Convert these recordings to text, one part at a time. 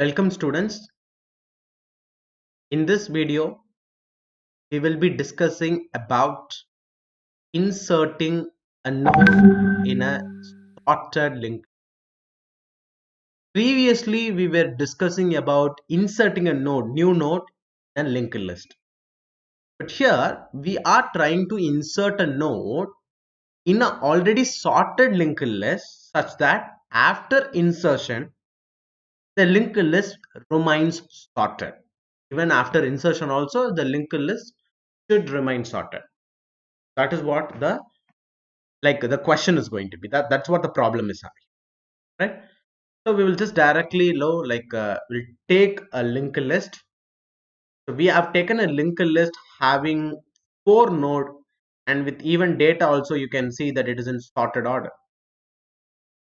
Welcome students. In this video, we will be discussing about inserting a node in a sorted link. Previously, we were discussing about inserting a node, new node in a linked list. But here, we are trying to insert a node in a already sorted linked list such that after insertion, the linked list remains sorted. Even after insertion also, the linked list should remain sorted. That is what the question is going to be. That's what the problem is having, right? So we will just directly we'll take a linked list. So we have taken a linked list having 4 node, and with even data also you can see that it is in sorted order.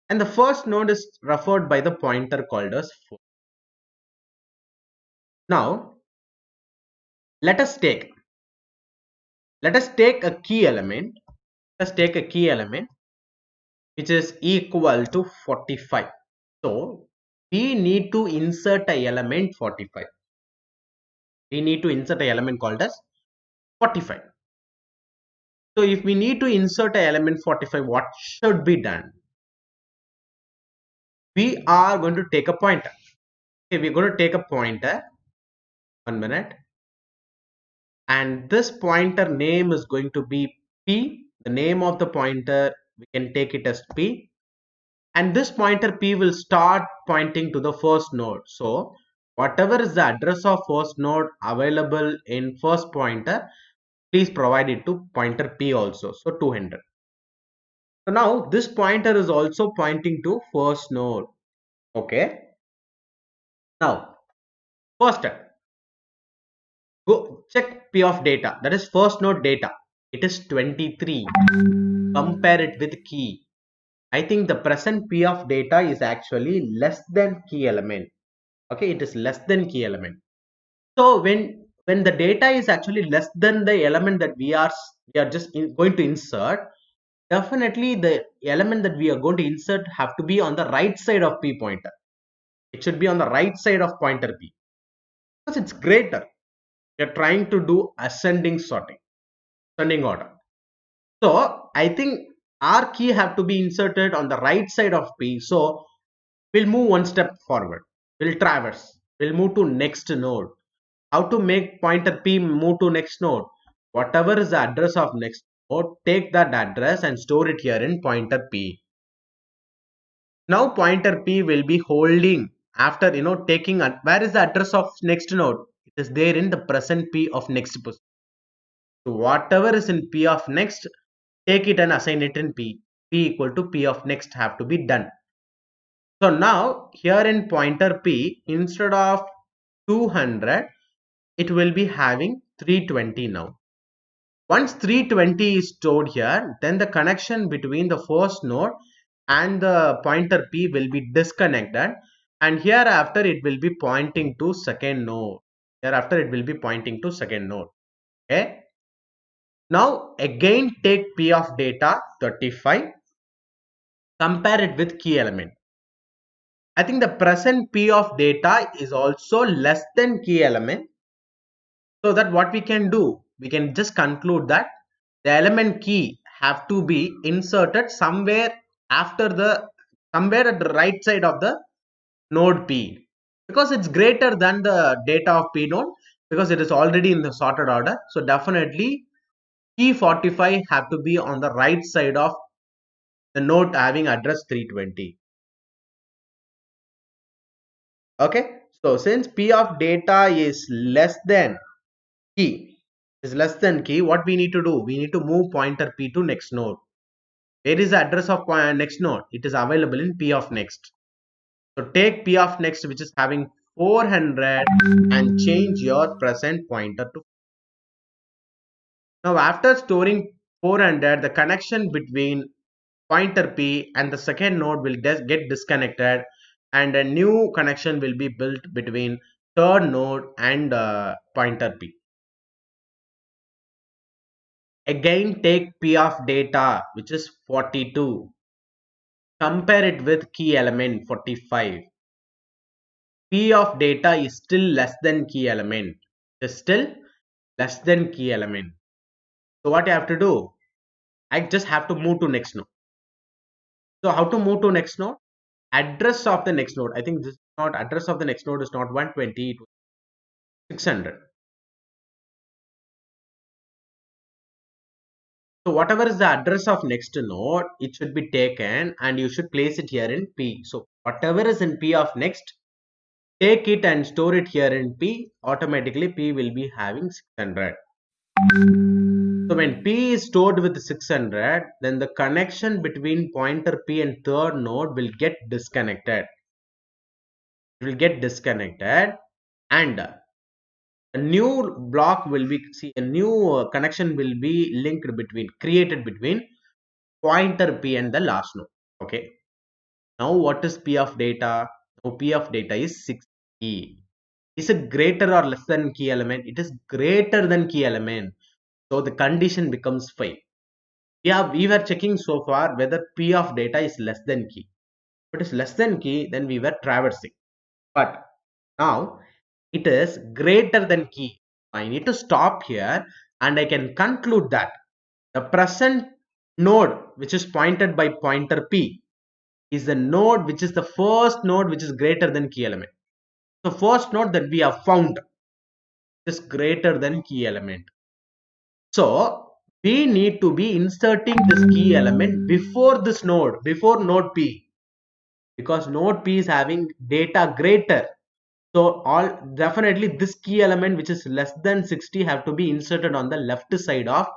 And the first node is referred by the pointer called as 4. Now let us take a key element. Let's take a key element which is equal to 45. So we need to insert a element 45. We need to insert a element called as 45. So if we need to insert a element 45, what should be done? We are going to take a pointer. Okay, we're going to take a pointer. 1 minute. And this pointer name is going to be P. The name of the pointer, we can take it as P. And this pointer P will start pointing to the first node. So whatever is the address of first node available in first pointer, please provide it to pointer P also. So 200. So now this pointer is also pointing to first node. Okay. Now first step, go check P of data. That is first node data. It is 23. Compare it with key. I think the present P of data is actually less than key element. Okay, it is less than key element. So when the data is actually less than the element that we are going to insert, definitely the element that we are going to insert have to be on the right side of P pointer. It should be on the right side of pointer P because it's greater. We are trying to do ascending order. So I think our key have to be inserted on the right side of P. So we'll move one step forward. We'll traverse. We'll move to next node. How to make pointer P move to next node? Whatever is the address of next node, take that address and store it here in pointer P. Now pointer P will be holding after taking where is the address of next node? It is there in the present P of next position. So whatever is in P of next, take it and assign it in P. P equal to P of next have to be done. So now here in pointer P, instead of 200, it will be having 320 now. Once 320 is stored here, then the connection between the first node and the pointer P will be disconnected, and hereafter it will be pointing to second node. Hereafter it will be pointing to second node. Okay. Now again take P of data 35, compare it with key element. I think the present P of data is also less than key element. So that what we can do, we can just conclude that the element key have to be inserted somewhere somewhere at the right side of the node P, because it's greater than the data of P node, because it is already in the sorted order. So definitely key 45 have to be on the right side of the node having address 320. Okay, so since P of data is less than key, what we need to do, we need to move pointer P to next node. Where is the address of next node? It is available in P of next. So take P of next, which is having 400, and change your present pointer to. Now after storing 400, the connection between pointer P and the second node will get disconnected, and a new connection will be built between third node and pointer P. Again take P of data, which is 42. Compare it with key element 45. P of data is still less than key element. It is still less than key element. So what I have to do? I just have to move to next node. So how to move to next node? Address of the next node. I think this is not address of the next node is not 120, it was 600. So whatever is the address of next node, it should be taken and you should place it here in P. So whatever is in P of next, take it and store it here in P. Automatically P will be having 600. So when P is stored with 600, then the connection between pointer P and third node will get disconnected. It will get disconnected and a new block will be, see, a new connection will be created between pointer P and the last node. Okay. Now what is P of data? Now P of data is 60. Is it greater or less than key element? It is greater than key element. So the condition becomes 5. We were checking so far whether P of data is less than key. If it is less than key, then we were traversing. But now it is greater than key. I need to stop here and I can conclude that the present node which is pointed by pointer P is the node which is the first node which is greater than key element. The first node that we have found is greater than key element. So we need to be inserting this key element before this node, before node P, because node P is having data greater. So all definitely this key element which is less than 60 have to be inserted on the left side of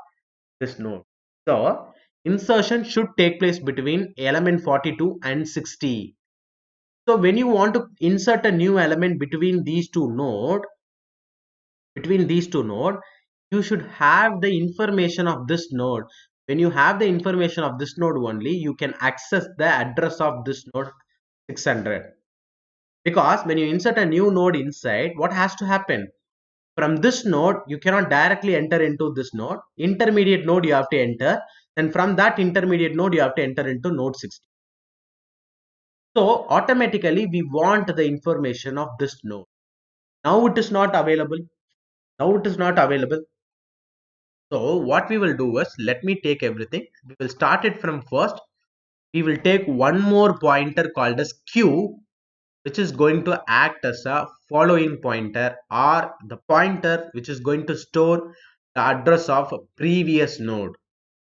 this node. So insertion should take place between element 42 and 60. So when you want to insert a new element between these two nodes, you should have the information of this node. When you have the information of this node only, you can access the address of this node 600. Because when you insert a new node inside, what has to happen? From this node, you cannot directly enter into this node. Intermediate node you have to enter. And from that intermediate node, you have to enter into node 60. So automatically we want the information of this node. Now it is not available. So what we will do is, let me take everything. We will start it from first. We will take one more pointer called as Q, which is going to act as a following pointer, or the pointer which is going to store the address of a previous node.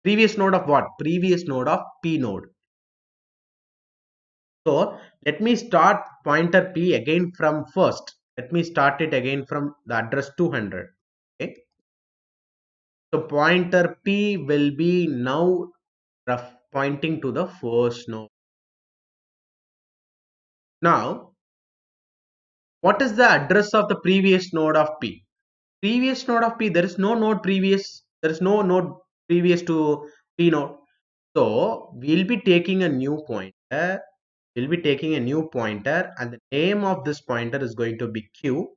Previous node of what? Previous node of P node. So let me start pointer P again from first. Let me start it again from the address 200. Okay. So pointer P will be now pointing to the first node. Now, what is the address of the previous node of P? Previous node of P, there is no node previous. There is no node previous to P node. So we'll be taking a new pointer. We'll be taking a new pointer, and the name of this pointer is going to be Q,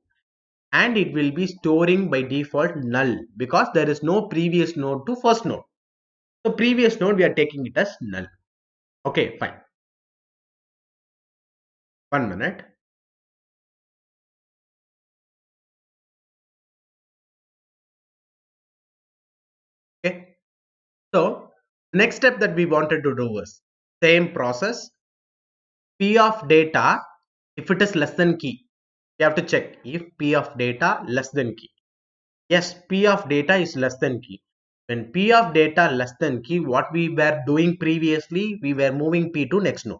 and it will be storing by default null because there is no previous node to first node. So previous node we are taking it as null. Okay, fine. 1 minute. Okay. So next step that we wanted to do was same process. P of data, if it is less than key, you have to check if P of data less than key. Yes, P of data is less than key. When P of data less than key, what we were doing previously, we were moving P to next node.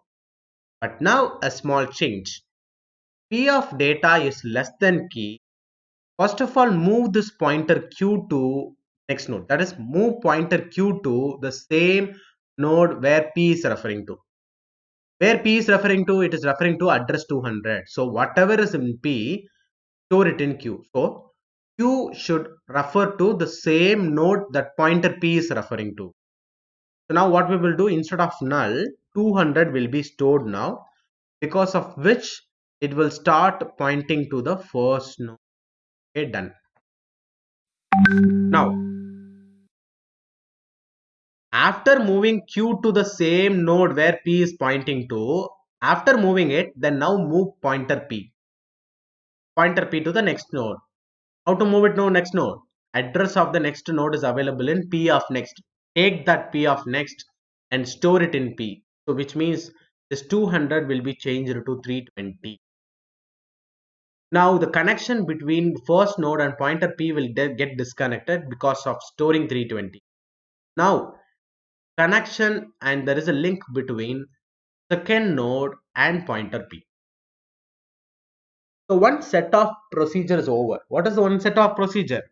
But now a small change. P of data is less than key. First of all, move this pointer Q to next node. That is, move pointer Q to the same node where P is referring to. Where P is referring to, it is referring to address 200. So whatever is in P, store it in Q. So Q should refer to the same node that pointer P is referring to. So now what we will do, instead of null, 200 will be stored now, because of which it will start pointing to the first node. Okay, done. Now, after moving Q to the same node where P is pointing to, after moving it, then now move pointer P. pointer P to the next node. How to move it to next node? Address of the next node is available in P of next. Take that P of next and store it in P. So which means this 200 will be changed to 320. Now the connection between first node and pointer P will get disconnected because of storing 320. Now connection, and there is a link between second node and pointer P. So one set of procedure is over. What is the one set of procedure?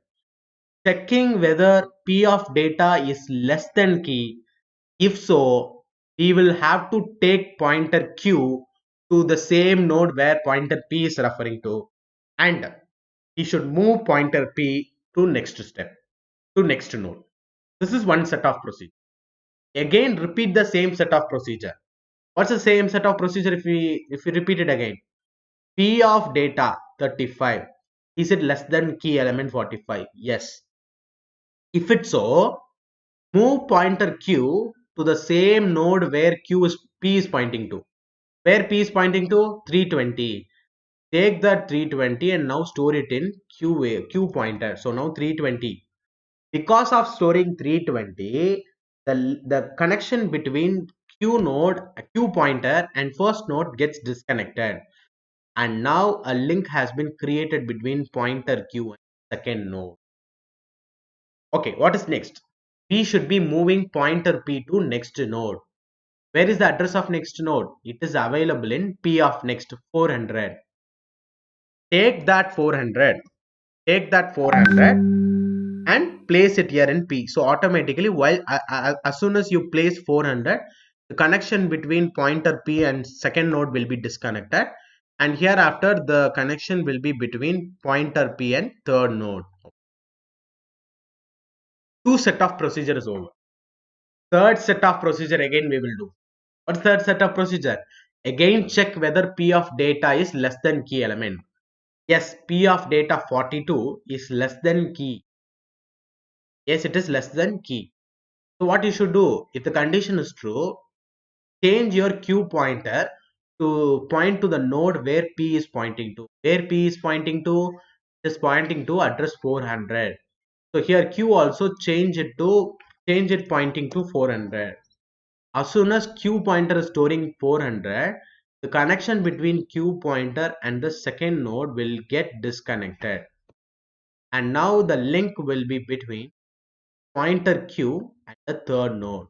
Checking whether P of data is less than key. If so, we will have to take pointer Q to the same node where pointer P is referring to, and we should move pointer P to next step, to next node. This is one set of procedure. Again, repeat the same set of procedure. What's the same set of procedure if we repeat it again? P of data 35. Is it less than key element 45? Yes. If it's so, move pointer Q to the same node where P is pointing to. Where P is pointing to? 320. Take that 320 and now store it in Q pointer. So now 320. Because of storing 320, the connection between Q pointer and first node gets disconnected. And now a link has been created between pointer Q and second node. Okay, what is next? We should be moving pointer P to next node. Where is the address of next node? It is available in P of next 400. Take that 400. Take that 400 and place it here in P. So automatically, as soon as you place 400, the connection between pointer P and second node will be disconnected. And hereafter, the connection will be between pointer P and third node. Two set of procedure is over. Third set of procedure again we will do. What's third set of procedure? Again check whether P of data is less than key element. Yes, P of data 42 is less than key. Yes, it is less than key. So what you should do, if the condition is true, change your Q pointer to point to the node where P is pointing to. Where P is pointing to? It is pointing to address 400. So here Q also change it pointing to 400. As soon as Q pointer is storing 400, the connection between Q pointer and the second node will get disconnected. And now the link will be between pointer Q and the third node.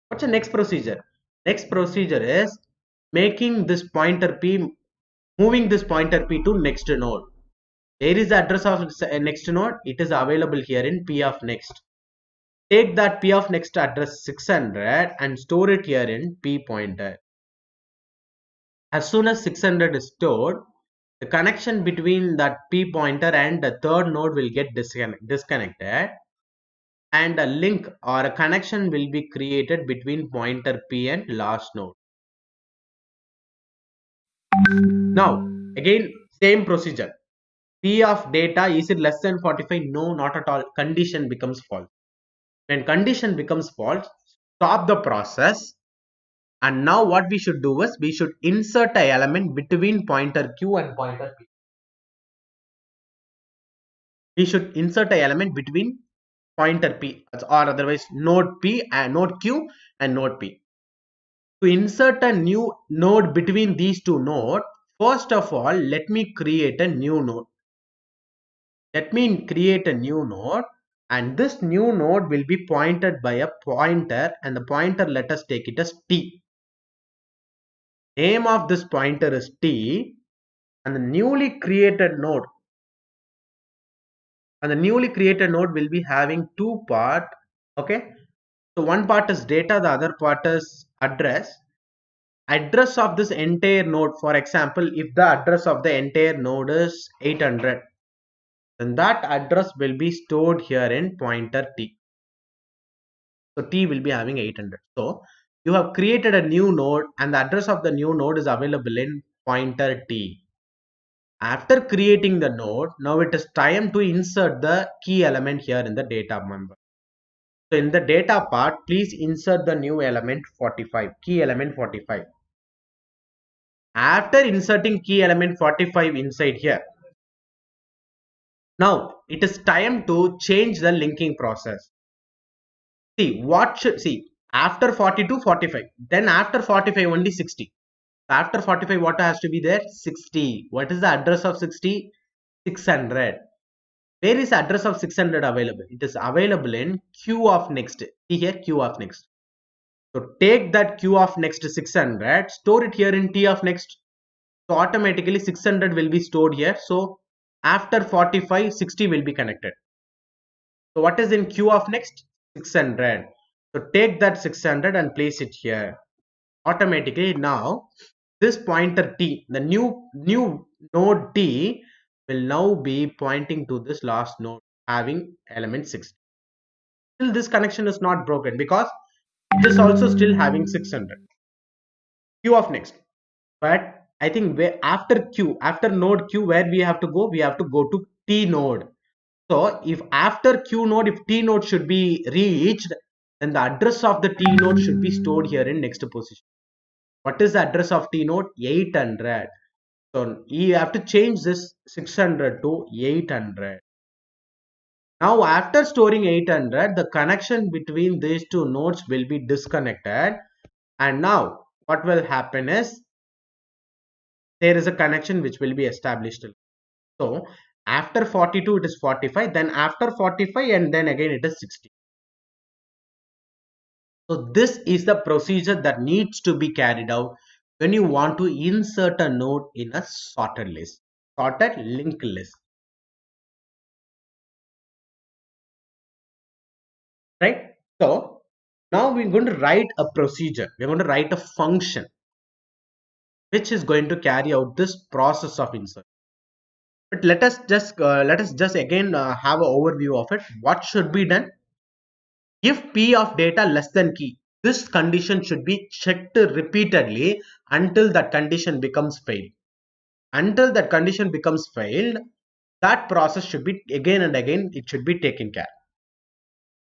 What's the next procedure? Next procedure is making this pointer P, moving this pointer P to next node. Where is the address of next node? It is available here in P of next. Take that P of next address 600 and store it here in P pointer. As soon as 600 is stored, the connection between that P pointer and the third node will get disconnected, and a link or a connection will be created between pointer P and last node. Now, again, same procedure. P of data, is it less than 45? No, not at all. Condition becomes false. When condition becomes false, stop the process. And now what we should do is we should insert an element between pointer Q and pointer P. We should insert an element between pointer P or otherwise node P and node Q and node P. To insert a new node between these two nodes, first of all, let me create a new node. Let me create a new node, and this new node will be pointed by a pointer, and the pointer, let us take it as T. Name of this pointer is T, and the newly created node will be having two parts. Okay, so one part is data, the other part is address. Address of this entire node, for example, if the address of the entire node is 800, then that address will be stored here in pointer T. So T will be having 800. So you have created a new node, and the address of the new node is available in pointer T. After creating the node, now it is time to insert the key element here in the data member. So in the data part, please insert the new element 45, key element 45. After inserting key element 45 inside here, Now it is time to change the linking process. See what should see after 42 45, then after 45 only 60. After 45 what has to be there? 60. What is the address of 60? 600. Where is the address of 600 available? It is available in queue of next. See here, queue of next. So take that queue of next 600, store it here in T of next. So automatically 600 will be stored here. So after 45, 60 will be connected. So what is in queue of next? 600. So take that 600 and place it here. Automatically now this pointer T, the new node T will now be pointing to this last node having element 6. Still this connection is not broken because it is also still having 600. Q of next. But I think where after Q, after node Q, where we have to go? We have to go to T node. So if after Q node, if T node should be reached, then the address of the T node should be stored here in next position. What is the address of T node? 800. So you have to change this 600 to 800. Now after storing 800, the connection between these two nodes will be disconnected. And now what will happen is there is a connection which will be established. So after 42 it is 45, then after 45 and then again it is 60. So this is the procedure that needs to be carried out when you want to insert a node in a sorted list, sorted linked list. Right? So now we're going to write a procedure. We're going to write a function which is going to carry out this process of insert. But let us just again have an overview of it. What should be done? If p of data less than key, this condition should be checked repeatedly until that condition becomes failed. Until that condition becomes failed, that process should be again and again it should be taken care.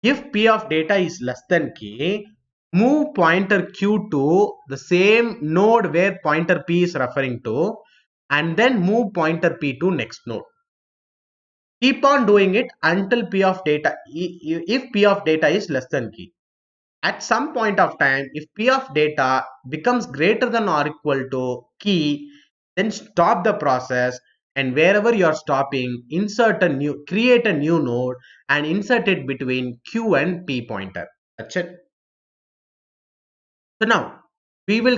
If p of data is less than k, move pointer q to the same node where pointer p is referring to and then move pointer p to next node. Keep on doing it until p of data, if p of data is less than k. At some point of time, if p of data becomes greater than or equal to key, then stop the process, and wherever you are stopping, create a new node and insert it between q and p pointer. That's it. So now we will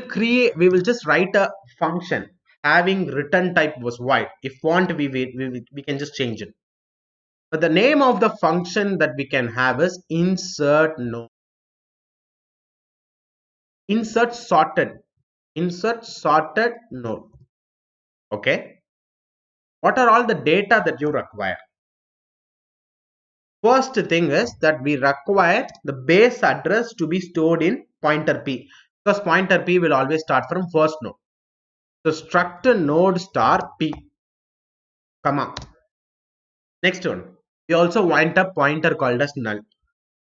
just write a function having return type was void. If want, we can just change it. But the name of the function that we can have is insert node. Insert sorted node. Okay, what are all the data that you require? First thing is that we require the base address to be stored in pointer p, because pointer p will always start from first node. So struct node star p, comma. Next one, we also want a pointer called as null.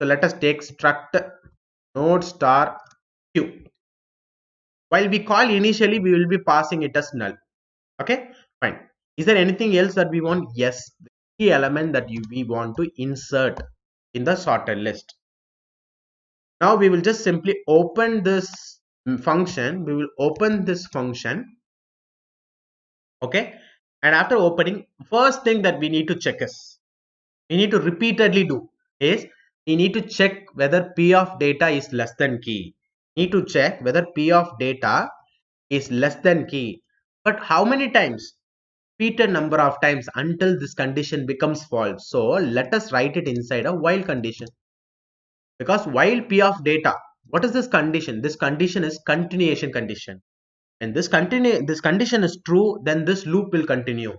So let us take struct node star q. While we call initially, we will be passing it as null. Okay, fine. Is there anything else that we want? Yes, the key element that we want to insert in the sorted list. Now we will just simply open this function. We will open this function. Okay, and after opening, first thing that we need to check is, we need to repeatedly do is, we need to check whether p of data is less than key. Need to check whether p of data is less than key. But how many times? Repeated number of times until this condition becomes false. So let us write it inside a while condition, because while p of data, what is this condition? This condition is continuation condition, and this condition is true, then this loop will continue,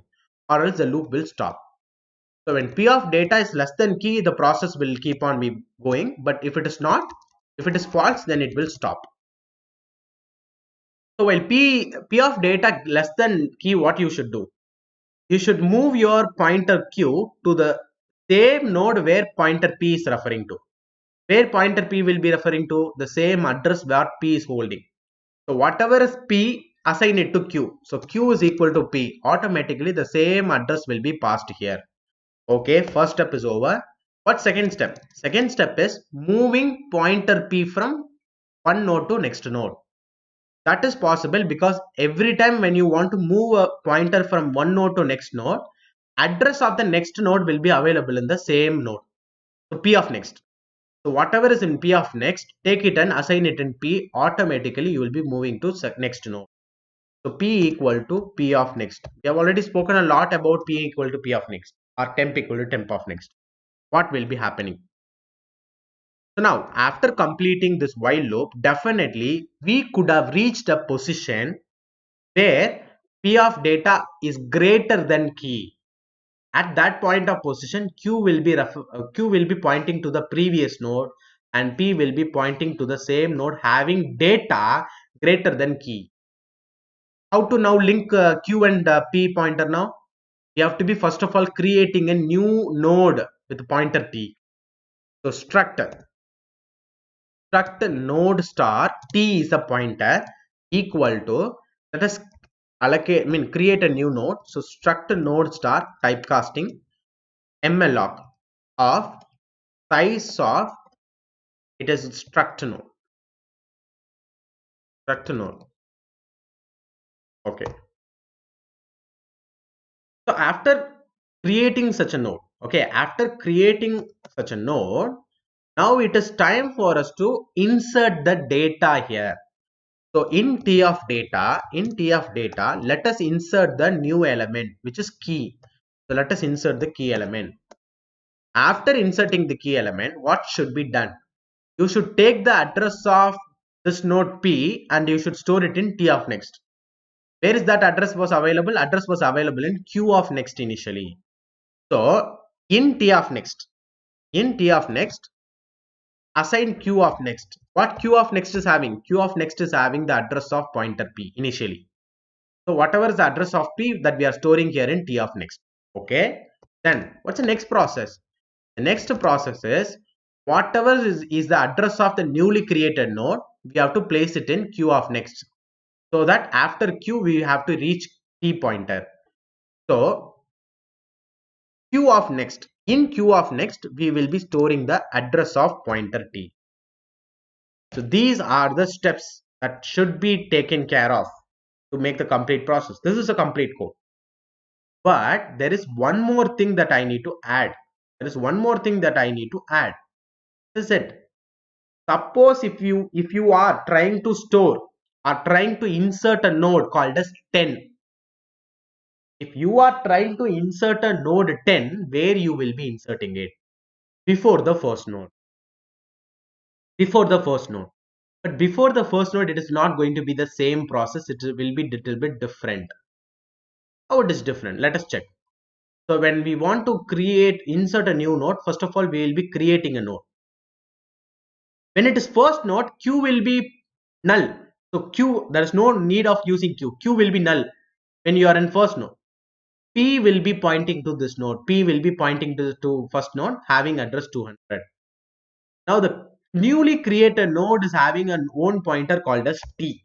or else the loop will stop. So when p of data is less than key, the process will keep on be going, but if it is not, if it is false, then it will stop. So while p of data less than key, what you should do? You should move your pointer q to the same node where pointer p is referring to. Where pointer p will be referring to? The same address where p is holding. So whatever is p, assign it to q. So q is equal to p. Automatically the same address will be passed here. Okay, first step is over. What second step? Second step is moving pointer P from one node to next node. That is possible because every time when you want to move a pointer from one node to next node, address of the next node will be available in the same node. So P of next. So whatever is in P of next, take it and assign it in P. Automatically you will be moving to next node. So P equal to P of next. We have already spoken a lot about P equal to P of next or temp equal to temp of next. What will be happening? So now after completing this while loop, definitely we could have reached a position where P of data is greater than key. At that point of position, Q will be pointing to the previous node and P will be pointing to the same node having data greater than key. How to now link Q and P pointer now? We have to be first of all creating a new node with pointer T. So struct node star T is a pointer equal to, let us create a new node. So struct node star typecasting malloc of size of, it is struct node. Okay. So after creating such a node, okay, after creating such a node, now it is time for us to insert the data here. So in T of data, let us insert the new element, which is key. So let us insert the key element. After inserting the key element, what should be done? You should take the address of this node P and you should store it in T of next. Where is that address was available? Address was available in Q of next initially. So in T of next, assign Q of next. What Q of next is having? Q of next is having the address of pointer P initially. So whatever is the address of P that we are storing here in T of next. Okay. Then what's the next process? The next process is whatever is the address of the newly created node, we have to place it in Q of next. So that after Q we have to reach T pointer. So Q of next. In Q of next, we will be storing the address of pointer T. So these are the steps that should be taken care of to make the complete process. This is a complete code. But there is one more thing that I need to add. This is it. Suppose if you are trying to store or trying to insert a node called as 10. If you are trying to insert a node 10, where you will be inserting it? Before the first node. But before the first node, it is not going to be the same process. It will be little bit different. How it is different? Let us check. So when we want to insert a new node, first of all, we will be creating a node. When it is first node, Q will be null. So Q, there is no need of using Q. Q will be null when you are in first node. P will be pointing to this node. P will be pointing to first node having address 200. Now the newly created node is having an own pointer called as T.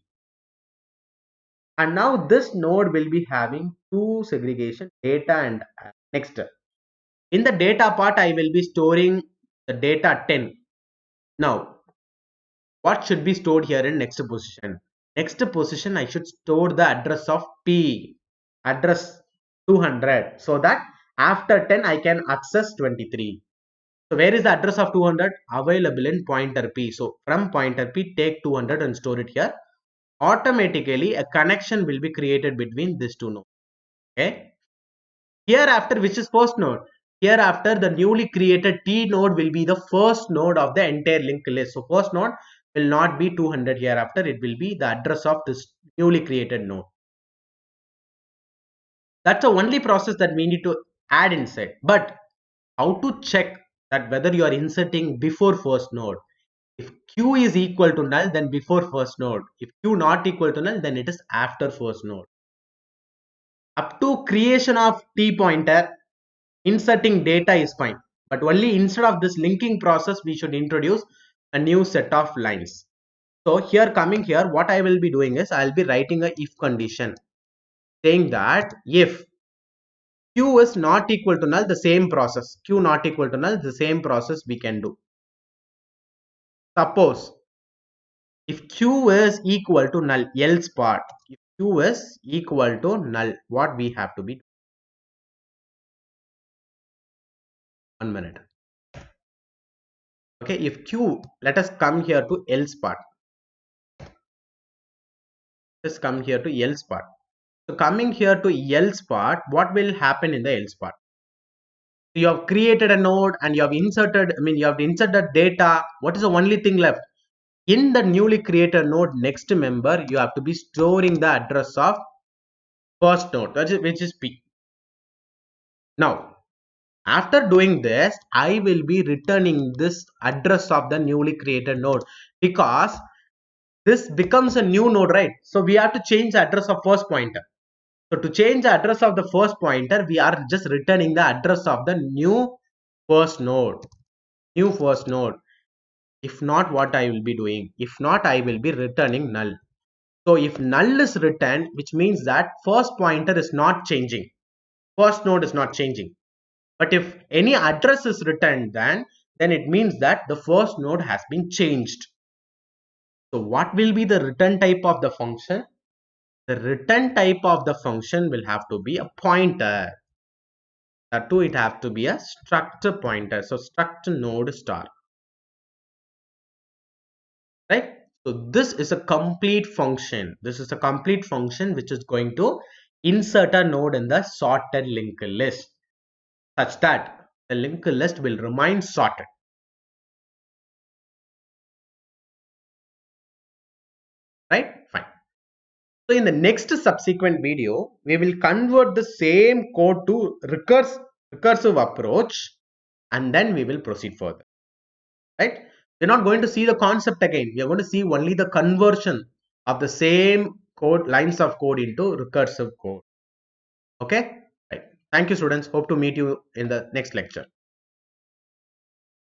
And now this node will be having two segregation, data and next. In the data part, I will be storing the data 10. Now, what should be stored here in next position? Next position, I should store the address of P, address 200, so that after 10, I can access 23. So where is the address of 200? Available in pointer P. So from pointer P, take 200 and store it here. Automatically, a connection will be created between these two nodes. Okay. Hereafter, which is first node? Hereafter, the newly created T node will be the first node of the entire linked list. So first node will not be 200 hereafter. It will be the address of this newly created node. That's the only process that we need to add inside. But how to check that whether you are inserting before first node? If Q is equal to null, then before first node. If Q not equal to null, then it is after first node. Up to creation of T pointer, inserting data is fine. But only instead of this linking process, we should introduce a new set of lines. So here coming here, what I will be doing is I'll be writing a if condition saying that if q is not equal to null, the same process. Q not equal to null, the same process we can do. Suppose if q is equal to null, else part, if q is equal to null, what we have to be? 1 minute. Okay, if q, let us come here to else part. Let's come here to else part. So coming here to else part, what will happen in the else part? So you have created a node and you have inserted, you have inserted data. What is the only thing left? In the newly created node next member, you have to be storing the address of first node, which is P. Now, after doing this, I will be returning this address of the newly created node because this becomes a new node, right? So we have to change the address of first pointer. So to change the address of the first pointer, we are just returning the address of the new first node. New first node. If not, what I will be doing? If not, I will be returning null. So if null is returned, which means that first pointer is not changing. First node is not changing. But if any address is returned, then it means that the first node has been changed. So what will be the return type of the function? The return type of the function will have to be a pointer. That too, it have to be a struct pointer. So struct node star. Right? So this is a complete function. This is a complete function which is going to insert a node in the sorted linked list such that the linked list will remain sorted. Right? Fine. So in the next subsequent video, we will convert the same code to recursive approach and then we will proceed further. Right? We're not going to see the concept again. We are going to see only the conversion of the same code, lines of code into recursive code. Okay? Right. Thank you, students. Hope to meet you in the next lecture.